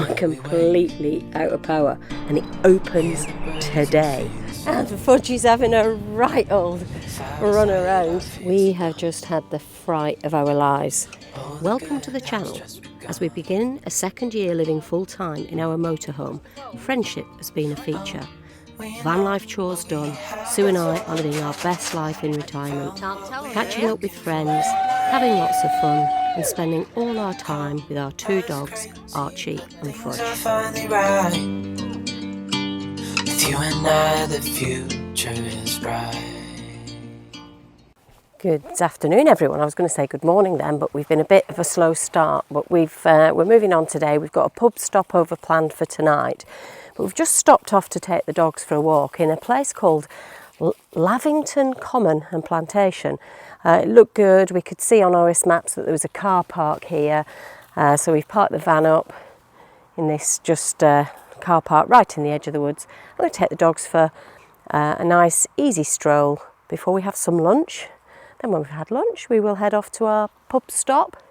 We're completely out of power, and it opens today. And Fudge is having a right old run around. We have just had the fright of our lives. Welcome to the channel. As we begin a second year living full-time in our motorhome, friendship has been a feature. Van life chores done, Sue and I are living our best life in retirement, catching up with friends, having lots of fun, and spending all our time with our two dogs, Archie and Fudge. With you and I, the future is bright. Good afternoon, everyone. I was going to say good morning then, but we've been a bit of a slow start. But we're moving on today. We've got a pub stopover planned for tonight. But we've just stopped off to take the dogs for a walk in a place called Lavington Common and Plantation. It looked good. We could see on OS maps that there was a car park here. So we've parked the van up in this just car park right in the edge of the woods. I'm going to take the dogs for a nice easy stroll before we have some lunch. Then when we've had lunch, we will head off to our pub stop,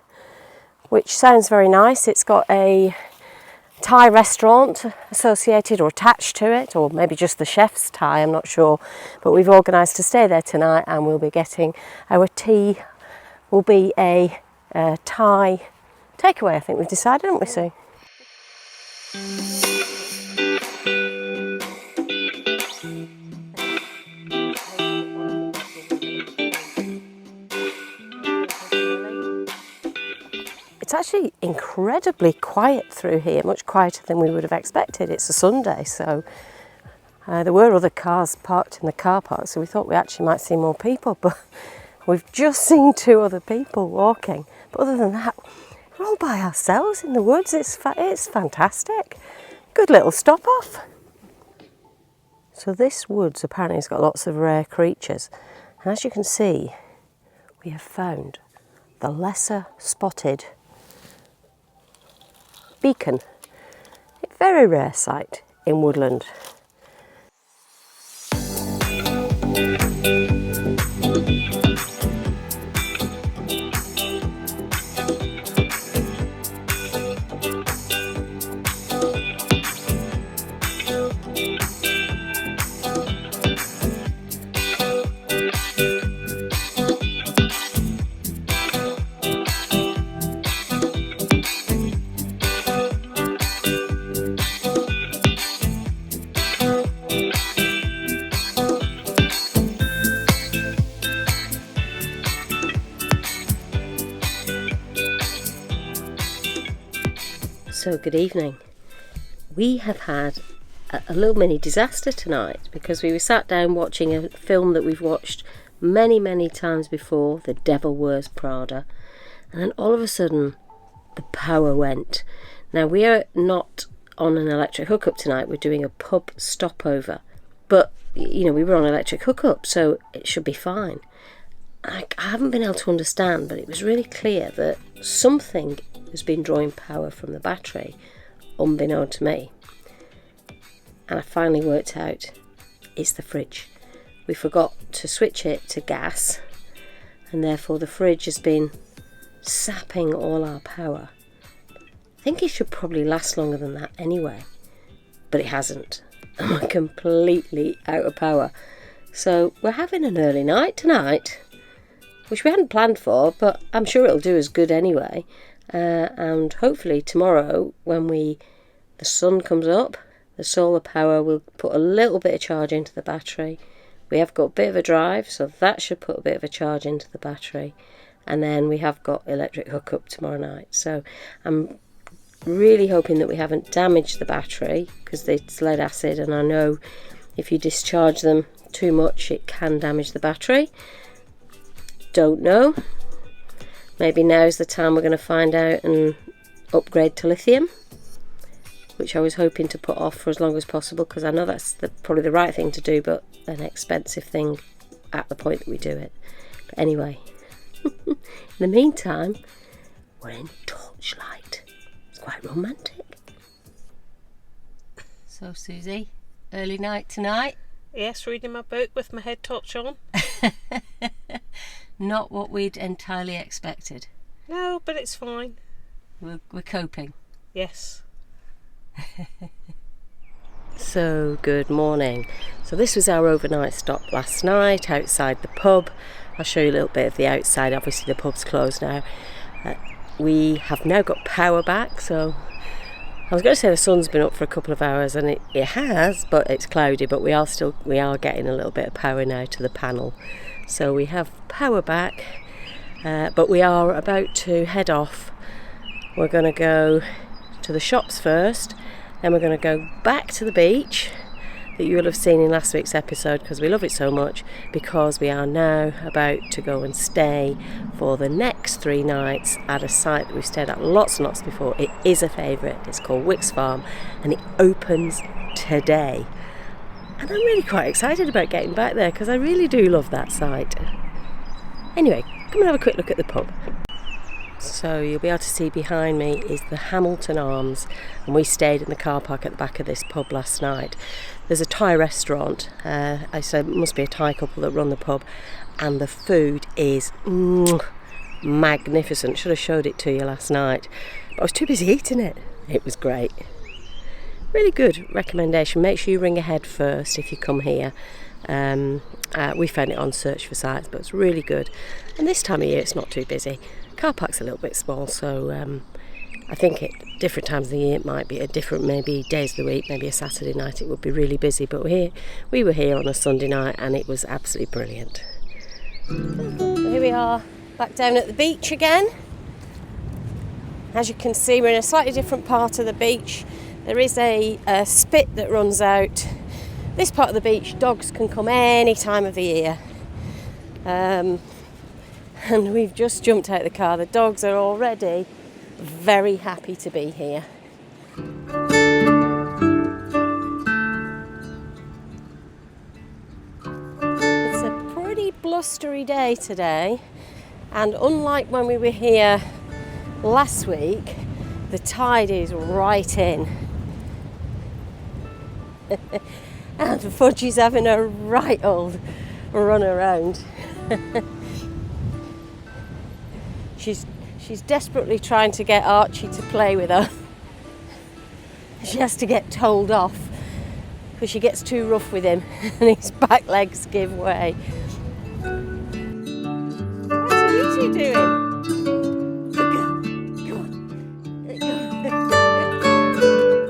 which sounds very nice. It's got a Thai restaurant associated or attached to it, or maybe just the chef's Thai, I'm not sure. But we've organised to stay there tonight, and we'll be getting our tea. Will be a Thai takeaway, I think we've decided, haven't we, Sue? It's actually incredibly quiet through here, much quieter than we would have expected. It's a Sunday, so there were other cars parked in the car park, so we thought we actually might see more people, but we've just seen two other people walking. But other than that, we're all by ourselves in the woods. It's fantastic. Good little stop off. So this woods apparently has got lots of rare creatures, and as you can see, we have found the lesser spotted beacon. A very rare sight in woodland. So good evening. We have had a little mini disaster tonight because we were sat down watching a film that we've watched many times before, The Devil Wears Prada, and then all of a sudden the power went. Now we are not on an electric hookup tonight, we're doing a pub stopover, but you know, we were on electric hookup, so it should be fine. I haven't been able to understand, but it was really clear that something has been drawing power from the battery, unbeknown to me. And I finally worked out it's the fridge. We forgot to switch it to gas, and therefore the fridge has been sapping all our power. I think it should probably last longer than that anyway, but it hasn't. And we're completely out of power. So we're having an early night tonight, which we hadn't planned for, but I'm sure it'll do us good anyway. And hopefully tomorrow, when the sun comes up, the solar power will put a little bit of charge into the battery. We have got a bit of a drive, so that should put a bit of a charge into the battery. And then we have got electric hookup tomorrow night. So I'm really hoping that we haven't damaged the battery, because it's lead acid, and I know if you discharge them too much, it can damage the battery. Don't know. Maybe now's the time we're going to find out and upgrade to lithium, which I was hoping to put off for as long as possible, because I know that's probably the right thing to do, but an expensive thing at the point that we do it. But anyway, in the meantime, we're in torchlight. It's quite romantic. So Susie, early night tonight? Yes, reading my book with my head torch on. Not what we'd entirely expected. No, but it's fine. We're coping. Yes. So, good morning. So this was our overnight stop last night outside the pub. I'll show you a little bit of the outside. Obviously the pub's closed now. We have now got power back, so I was going to say the sun's been up for a couple of hours, and it has, but it's cloudy, but we are getting a little bit of power now to the panel. So we have power back, but we are about to head off. We're going to go to the shops first, then we're going to go back to the beach that you will have seen in last week's episode, because we love it so much, because we are now about to go and stay for the next 3 nights at a site that we've stayed at lots and lots before. It is a favourite. It's called Wicks Farm, and it opens today. And I'm really quite excited about getting back there, because I really do love that site. Anyway, come and have a quick look at the pub. So you'll be able to see behind me is the Hamilton Arms, and we stayed in the car park at the back of this pub last night. There's a Thai restaurant. I said it must be a Thai couple that run the pub, and the food is magnificent. Should have showed it to you last night, but I was too busy eating it. It was great. Really good recommendation. Make sure you ring ahead first if you come here. We found it on Search for Sites, but it's really good. And this time of year it's not too busy. Car park's a little bit small, so I think at different times of the year it might be at different maybe days of the week. Maybe a Saturday night it would be really busy, but we were here on a Sunday night and it was absolutely brilliant. Here we are back down at the beach again. As you can see, we're in a slightly different part of the beach. There is a spit that runs out. This part of the beach, dogs can come any time of the year. And we've just jumped out of the car. The dogs are already very happy to be here. It's a pretty blustery day today, and unlike when we were here last week, the tide is right in. And Fudge is having a right old run around. She's desperately trying to get Archie to play with her. She has to get told off because she gets too rough with him and his back legs give way. What are you two doing? Good girl. Come on.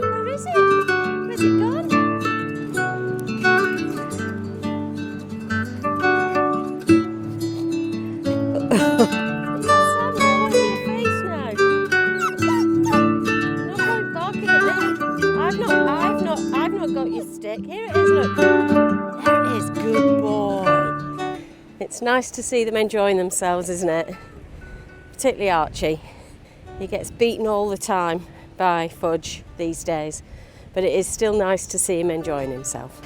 Where is it? Where's it gone? Here it is, look. There it is, good boy. It's nice to see them enjoying themselves, isn't it? Particularly Archie. He gets beaten all the time by Fudge these days, but it is still nice to see him enjoying himself.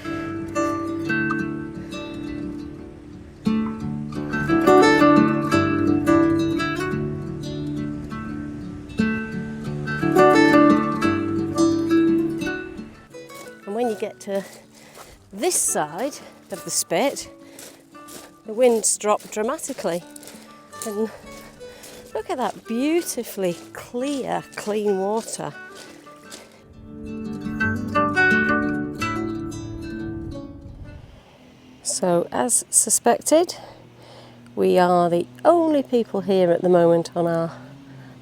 When you get to this side of the spit, the wind's dropped dramatically, and look at that beautifully clear, clean water. So, as suspected, we are the only people here at the moment on our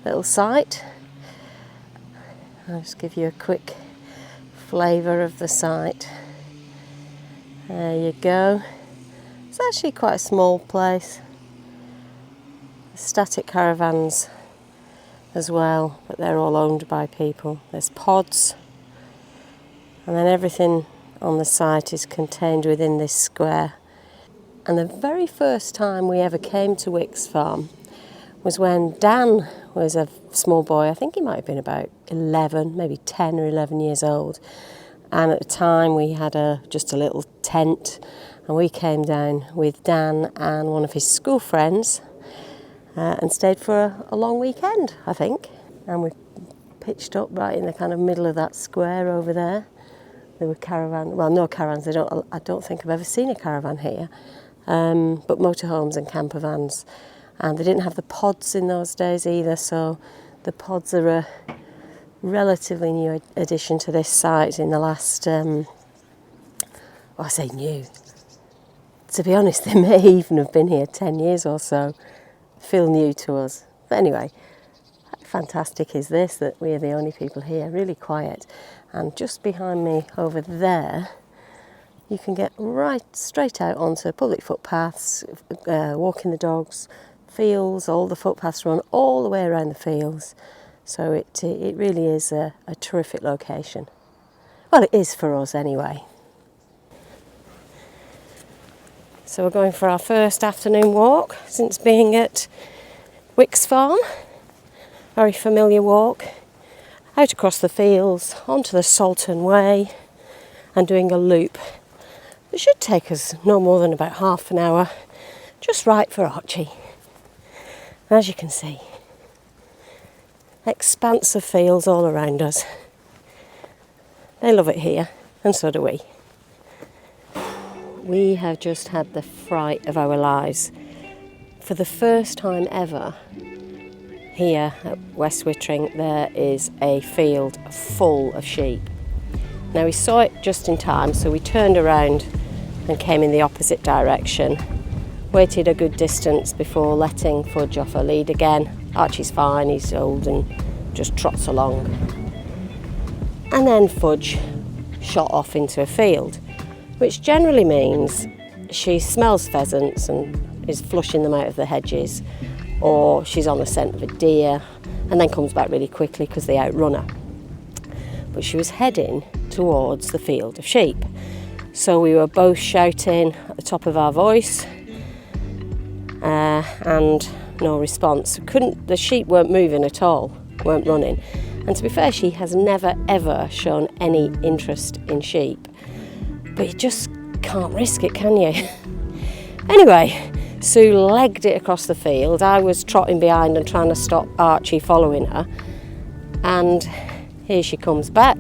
little site. I'll just give you a quick flavour of the site. There you go. It's actually quite a small place. Static caravans as well, but they're all owned by people. There's pods, and then everything on the site is contained within this square. And the very first time we ever came to Wicks Farm was when Dan was a small boy. I think he might have been about 11, maybe 10 or 11 years old. And at the time we had just a little tent, and we came down with Dan and one of his school friends and stayed for a long weekend, I think. And we pitched up right in the kind of middle of that square over there. There were no caravans. I don't think I've ever seen a caravan here, but motorhomes and camper vans. And they didn't have the pods in those days either, so the pods are relatively new addition to this site in the last, well, I say new. To be honest, they may even have been here 10 years or so. Feel new to us. But anyway, fantastic is this, that we are the only people here, really quiet. And just behind me over there, you can get right straight out onto public footpaths, walking the dogs, fields, all the footpaths run all the way around the fields. So it really is a terrific location. Well, it is for us anyway. So we're going for our first afternoon walk since being at Wicks Farm. Very familiar walk. Out across the fields, onto the Salton Way and doing a loop. It should take us no more than about half an hour. Just right for Archie. As you can see, expanse of fields all around us. They love it here, and so do we. We have just had the fright of our lives. For the first time ever, here at West Wittering, there is a field full of sheep. Now we saw it just in time, so we turned around and came in the opposite direction. Waited a good distance before letting Fudge off her lead again. Archie's fine, he's old and just trots along. And then Fudge shot off into a field, which generally means she smells pheasants and is flushing them out of the hedges, or she's on the scent of a deer and then comes back really quickly because they outrun her. But she was heading towards the field of sheep. So we were both shouting at the top of our voice and no response. The sheep weren't moving at all, weren't running. And to be fair, she has never ever shown any interest in sheep. But you just can't risk it, can you? Anyway, Sue legged it across the field. I was trotting behind and trying to stop Archie following her. And here she comes back.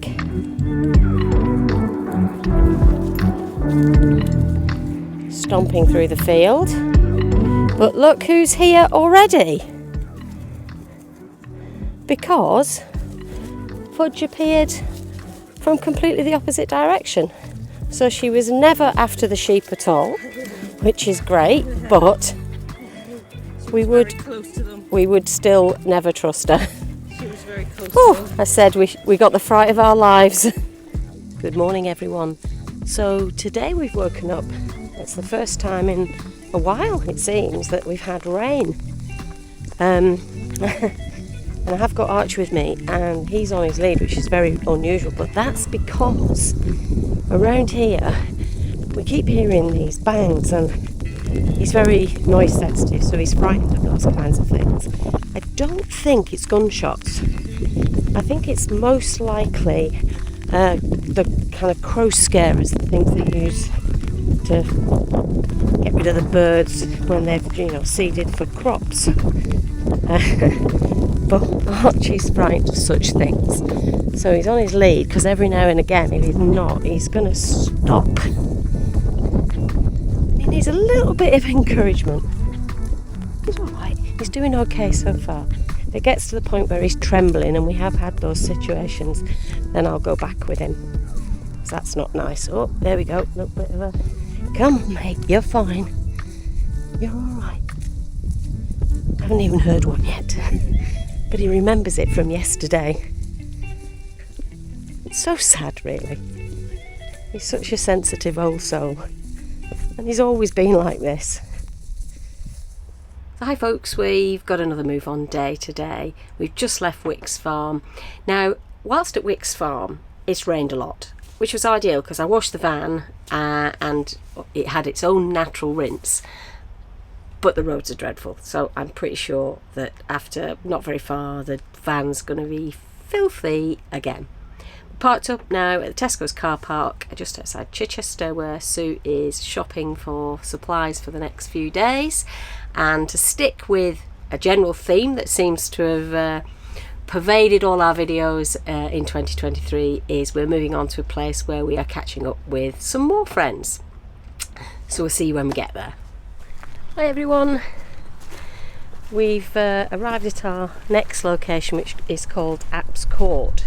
Stomping through the field. But look who's here already. Because Fudge appeared from completely the opposite direction. So she was never after the sheep at all, which is great, but we would still never trust her. She was very close to them. I said we got the fright of our lives. Good morning, everyone. So today we've woken up. It's the first time in a while, it seems, that we've had rain. And I have got Archie with me, and he's on his lead, which is very unusual, but that's because around here we keep hearing these bangs, and he's very noise sensitive, so he's frightened of those kinds of things. I don't think it's gunshots. I think it's most likely the kind of crow scarers, the things they use to get rid of the birds when they've, seeded for crops. But Archie's frightened of such things, so he's on his lead, because every now and again, if he's not, he's going to stop. He needs a little bit of encouragement. He's alright, he's doing okay so far. If it gets to the point where he's trembling, and we have had those situations, then I'll go back with him, because that's not nice. Oh, there we go, little bit of a... Come on, mate, you're fine. You're alright. I haven't even heard one yet. But he remembers it from yesterday. It's so sad, really. He's such a sensitive old soul. And he's always been like this. Hi folks, we've got another move on day today. We've just left Wicks Farm. Now, whilst at Wicks Farm, it's rained a lot, which was ideal because I washed the van and it had its own natural rinse. But the roads are dreadful, so I'm pretty sure that after not very far, the van's going to be filthy again. Parked up now at the Tesco's car park just outside Chichester, where Sue is shopping for supplies for the next few days. And to stick with a general theme that seems to have pervaded all our videos in 2023 is we're moving on to a place where we are catching up with some more friends. So we'll see you when we get there. Hi everyone, we've arrived at our next location, which is called Apps Court,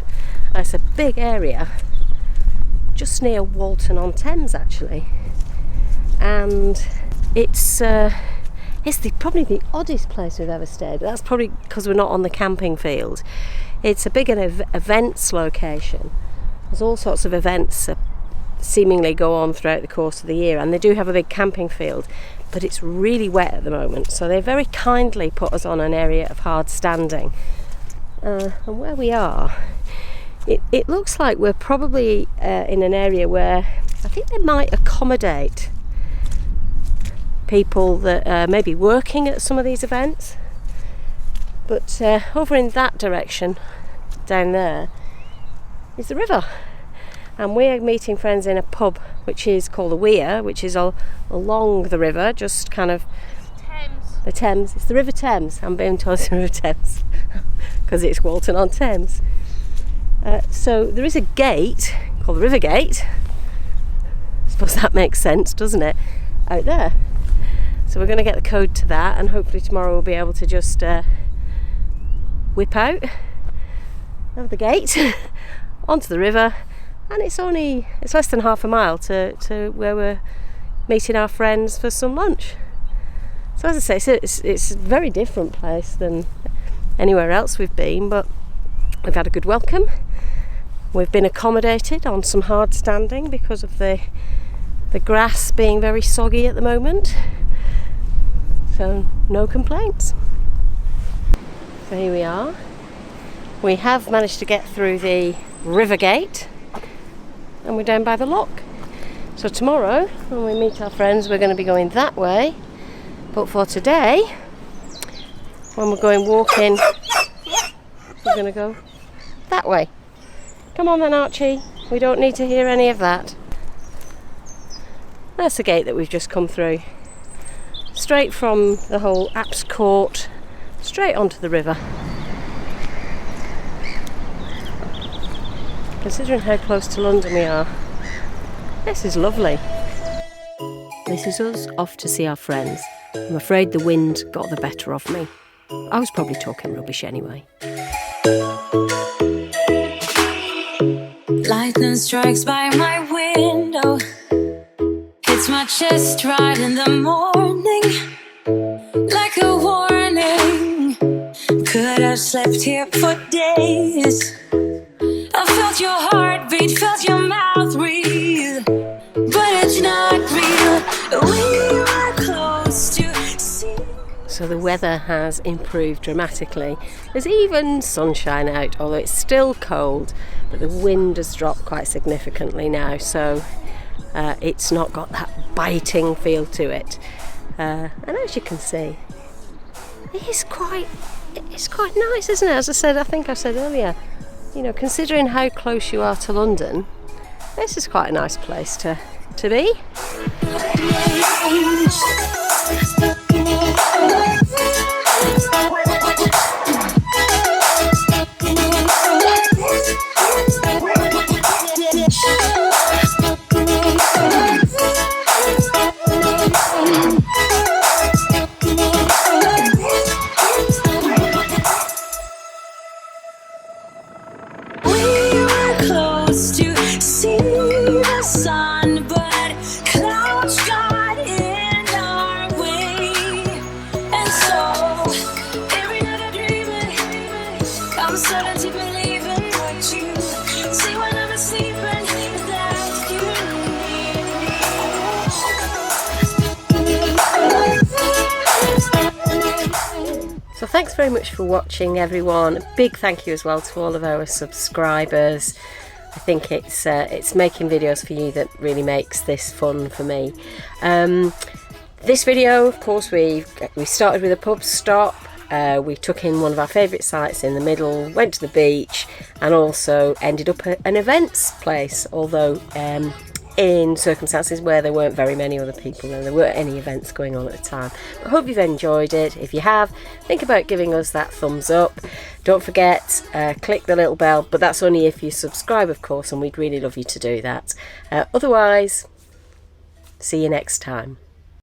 It's a big area just near Walton-on-Thames actually, and it's probably the oddest place we've ever stayed, but that's probably because we're not on the camping field. It's a big events location. There's all sorts of events that seemingly go on throughout the course of the year, and they do have a big camping field, but it's really wet at the moment, so they very kindly put us on an area of hard standing. And where we are, it looks like we're probably in an area where I think they might accommodate people that may be working at some of these events. But over in that direction, down there, is the river. And we're meeting friends in a pub which is called the Weir, which is along the river, just kind of... The Thames. It's the River Thames. I'm being told it's the River Thames because it's Walton-on-Thames. So there is a gate called the River Gate. I suppose that makes sense, doesn't it? Out there. So we're going to get the code to that, and hopefully tomorrow we'll be able to just whip out of the gate onto the river, and it's less than half a mile to where we're meeting our friends for some lunch. So as I say, it's a very different place than anywhere else we've been, but we've had a good welcome. We've been accommodated on some hard standing because of the grass being very soggy at the moment, so no complaints. So here we are. We have managed to get through the river gate, and we're down by the lock. So tomorrow when we meet our friends we're going to be going that way, but for today when we're going walking we're going to go that way. Come on then, Archie, we don't need to hear any of that. That's the gate that we've just come through, straight from the whole Apps Court straight onto the river. Considering how close to London we are, this is lovely. This is us off to see our friends. I'm afraid the wind got the better of me. I was probably talking rubbish anyway. Lightning strikes by my window, hits my chest right in the morning, like a warning. Could have slept here for days. I felt your heartbeat, felt your mouth breathe, but it's not real. We are close to see. So the weather has improved dramatically. There's even sunshine out, although it's still cold, but the wind has dropped quite significantly now, so it's not got that biting feel to it. And as you can see, it's quite nice, isn't it? As I think I said earlier, you know, considering how close you are to London, this is quite a nice place to be. So thanks very much for watching, everyone. A big thank you as well to all of our subscribers. I think it's making videos for you that really makes this fun for me. This video, of course, we started with a pub stop. We took in one of our favourite sites in the middle, went to the beach, and also ended up at an events place, although in circumstances where there weren't very many other people and there weren't any events going on at the time. But I hope you've enjoyed it. If you have, think about giving us that thumbs up. Don't forget, click the little bell, but that's only if you subscribe, of course, and we'd really love you to do that. Otherwise, see you next time.